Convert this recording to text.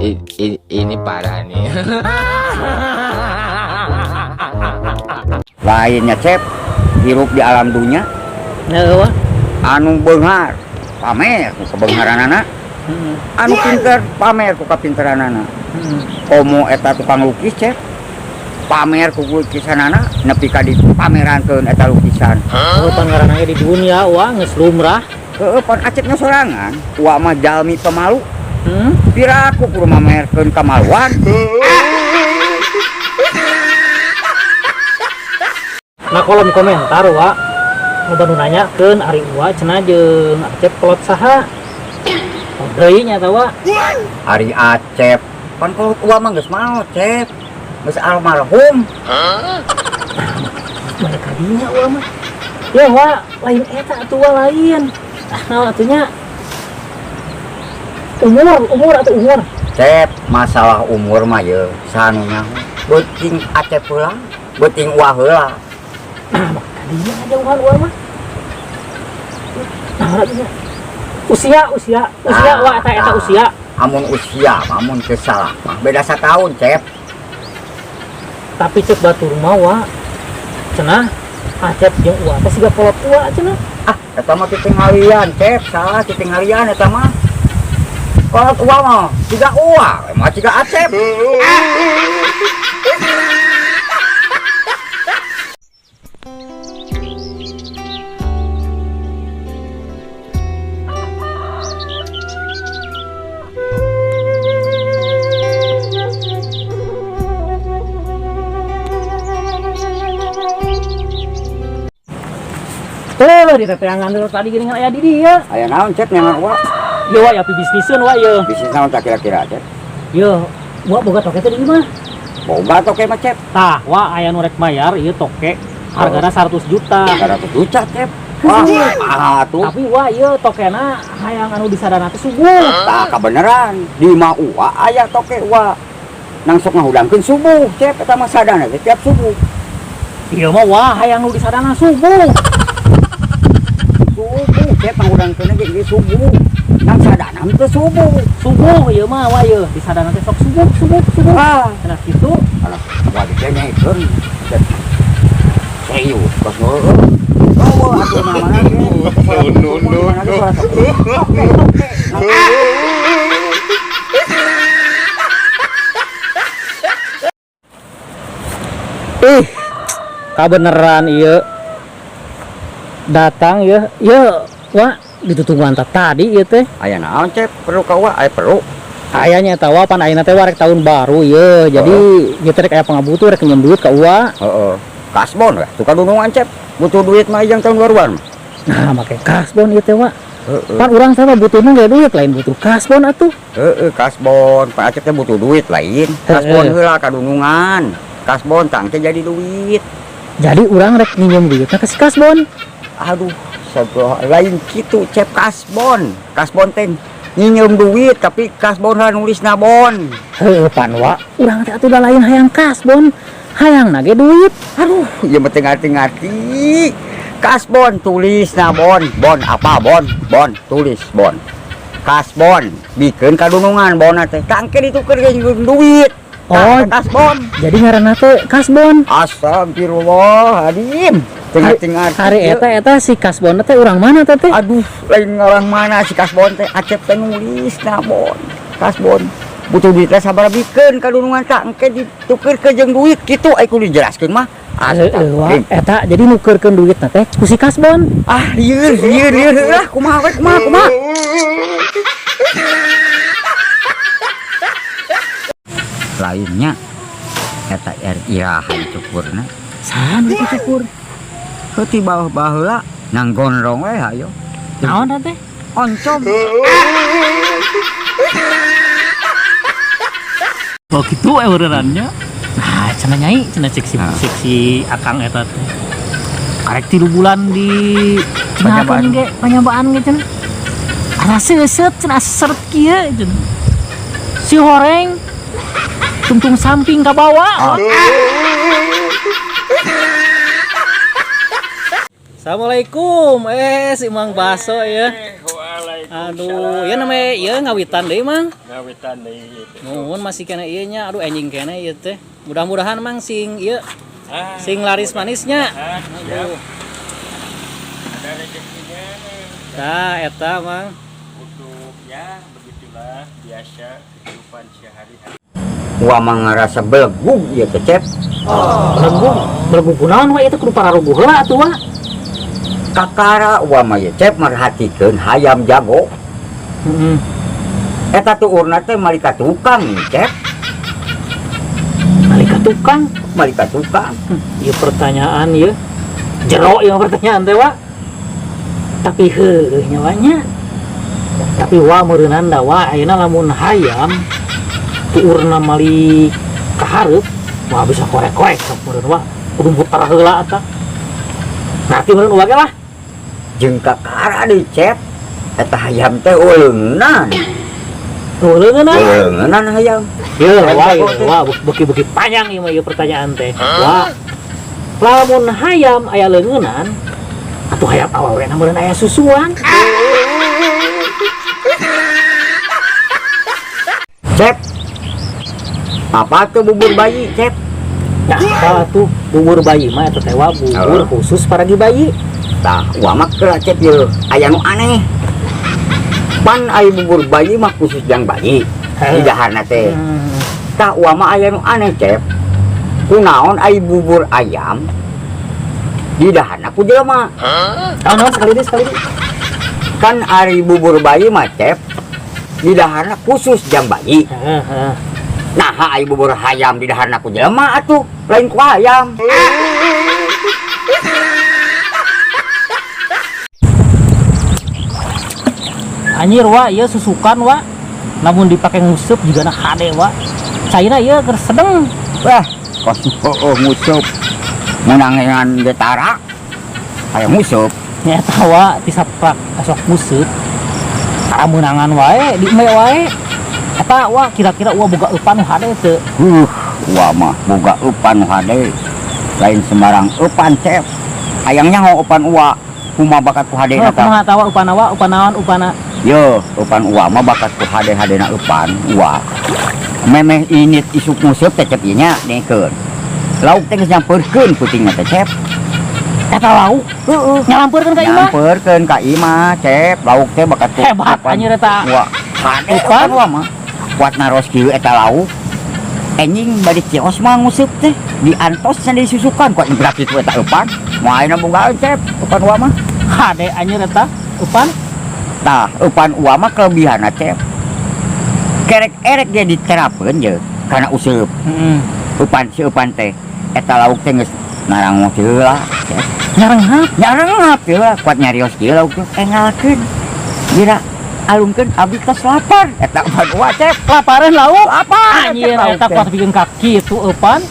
Ini parah nih. Lainnya cep hirup di alam dunia anu beunghar pamer ku kebeungharanana, anu pinter pamer ku kapinteranana. Komo eta tukang lukis cep pamer ku lukisanana nepi ka dipamerankeun eta lukisan. Pangaranna di dunia wah geus lumrah. Heueuh pan acepna sorangan wa mah jalmi pemalu. Piraku kudu mamerkeun kamaluan. Nah kolom komentar wa nu nanyakeun ari wa cenah jeung Acep kolot saha. Deui nya tah wa. Ari Acep pan kolot wa mah geus maot cep. Geus almarhum. Mereka dinya wa mah. Ya wa lain eta atuh wa lain. Naon atunya? Umur atau umur? Cep masalah umur mah ye sanunya beuting Acep heula beuting wa heula. Tadinya aja uang mah. Usia wa eta usia. Amun usia amun kesalah mah beda satahun cep. Tapi cek batur mah wa cenah Acep jeung wa teh siga kolot wa cenah. Eta mah titinggalian cep salah titinggalian eta mah. Kolot wa mah siga wa mah siga Acep. Di teteangan dulu tadi gini aya di dia. Aya naon cep nyangan wa? Ye wa ya bisniseun wa ye. Bisnis naon tak kira-kira cep? Ye, wa boga toke teh di imah. Boga toke mah cep. Tah, wa aya nu rek mayar ieu toke hargana 100 juta. 100 juta cep. Wah, mahal tuh. Tapi wa ieu tokena hayang anu disadana teh subuh. Tah kabeneran, di mah wa aya toke wa. Nang sok ngahudangkeun subuh cep eta mah sadana teh tiap subuh. Ieu mah wa hayang nu disadana subuh. Subuh cep ngahudangkeun ge di subuh. Nang sadana teh subuh. Subuh ieu mah wa ieu disadana teh sok subuh. Cenah kitu. Alah, wa dikenyekeun. Serius, bos heueuh. Oh, atuh mana ge. Kabeneran ieu datang ya wa ditutungguan tadi ieu teh Aya naon cep perlu ka wa aya perlu. ayahnya tawa pan ayeuna teh rek tahun baru ye jadi ieu teh rek aya pangabutuh rek nyem duit ka wa. Heeh. Kasbon lah tukang dunungan cep butuh duit mah jeung tahun baruan. Nah make kasbon ieu teh wa. Pan urang sama butuhna ge duit lain butuh kasbon atuh. Kasbon Pak Acep teh butuh duit lain. Kasbon heula ka dunungan. Kasbon tang teh jadi duit. Jadi urang rek minjem duitna ka si kasbon. Aduh, sagoh lain kitu cep kasbon. Kasbon teh nyinjem duit tapi kasbon lah nulisna bon. Heuh pan wa urang teh atuh da lain hayang kasbon. Hayang nage duit. Aduh, ieu mah teu ngarti-ngarti. Kasbon tulisna bon. Bon apa bon? Bon tulis bon. Kasbon bikeun ka dunungan bona teh. Kangke ditukeun jeung duit. Oh, kasbon. Jadi ngaranna teh kasbon. Astagfirullahaladzim. Tengah-tengah hari eta si kasbon teh urang mana teh? Aduh, lain orang mana si kasbon teh Acep teh nulis bon. Kasbon butuh duit teh sabaraha bikeun ka dunungan kangke ditukeurkeun jeung duit kitu aya kudu dijelaskeun mah. Eta jadi nukeurkeun duitna teh ku si kasbon. Lieur lah kumaha. Lainnya eta irahan cukurna. Saan itu cukur? Heuti baheula nang gondrong we hayo. Naon teh? Oncom. Oh gitu benerannya. Nah, cenah nyai, cenah seksi akang eta teh. Karek 3 bulan di panyabaan ge cenah. Ana seuseut cenah seret kieu cenah. Si horeng tungtung samping ke bawah. Assalamualaikum, si Mang Baso ya. Aduh, ya namanya ya ngawitan deui mang. Ngawitan deui. Nuhun masih kena ieu nya. Aduh anjing kena ieu teh. Mudah-mudahan mang sing ieu sing laris manisnya. Aduh. Ada rezekinya. Tah eta mang. Untuk ya begitulah biasa kehidupan sehari-hari. Wa mah ngarasa belegug ieu teh Cep. Belegu kunaon we eta kudu pararuguh heula atuh wa. Kakara wa mah ieu Cep merhatikeun hayam jago. Heeh. Eta tuurna teh malika tukang Cep. Malika tukang. Malika tukang. Ieu pertanyaan ieu. Jero ieu pertanyaan teh wa. Tapi heueuh nyawanya. Tapi wa meureunna da wa ayeuna lamun hayam tuurna mali kahareup wah bisa korek-korek sok meureun wa. Kudu putar heula eta. Nanti meureun wa ge lah. Jeung kakara deui Cep. Eta hayam teh uleungnan. Uleungeunna. Uleungnan hayam. Ieu wa beuki-beuki panjang ieu mah ieu pertanyaan teh. Wa lamun hayam aya leungeunnan atuh hayam awawena meureun aya susuan. Cep. Apa tuh bubur bayi Cep? Nah, apa tuh bubur bayi mah eta teh wa bubur khusus paragi bayi. Tah, wa mah keur Cep ieu aya nu aneh. Pan aya bubur bayi mah khusus yang bayi. Di daharna teh. Tah, wa mah aya nu aneh Cep. Kunaon aya bubur ayam di daharna ku jelema. Naon sekali deui. Kan ari bubur bayi mah Cep di daharna khusus jang bayi. Heeh. Nah, aya bubur hayam di daharna ku jelema atuh, lain ku hayam. Anjir wa ieu susukan wa namun dipake nguseup juga na hade wa. Cairna ieu keur sedeng. Wah, kos ngusup. Munangan getara. Aya ngusup. Nya eta wa tisaprak asok nguseup. Tara meunangan wae di embe wae. Eta wa kira-kira wa boga eupan nu hade teu? Wa mah boga eupan nu hade. Lain sembarang eupan Cep. Hayangnya ngo eupan uwa. Kumaha bakat ku hade Oh, eta? kumaha tawa upana wa, upan naon upana? Yo, eupan uwa mah bakat ku hade-hadena eupan uwa. Memeh init isuk nguseup teh Cep ieu nya nekeun. Lauk teh geus nyampeurkeun putingna teh Cep. Eta lauk? Heeh. Nyalampeurkeun ka imah? Nyampeurkeun ka imah Cep. Lauk teh bakat ku Hebat anjir eta. uwa. Hade eupan uwa mah. Kuat naros kieu eta lauk. Enjing bari cios mah nguseup teh diantos can disusukan kuat ngebrak kitu eta eupan. Moal ayeuna bogaan Cep eupan uwa mah. Hade anjir eta upan. Tah, eupan uwa mah kelebihanna Cep. Kerek-erek ge diterapkeun je kana useup. Heeh. Eupan si eupan teh eta lauk teh geus narangos heula Cep. Nyarenghap Heula kuat nyarios kieu lauk teh engalkeun. Dira alungkeun abdi tos lapar eta eupan uwa Cep. lapareun lauk. Lapar Anjir eta kuat bikin kaki itu eupan.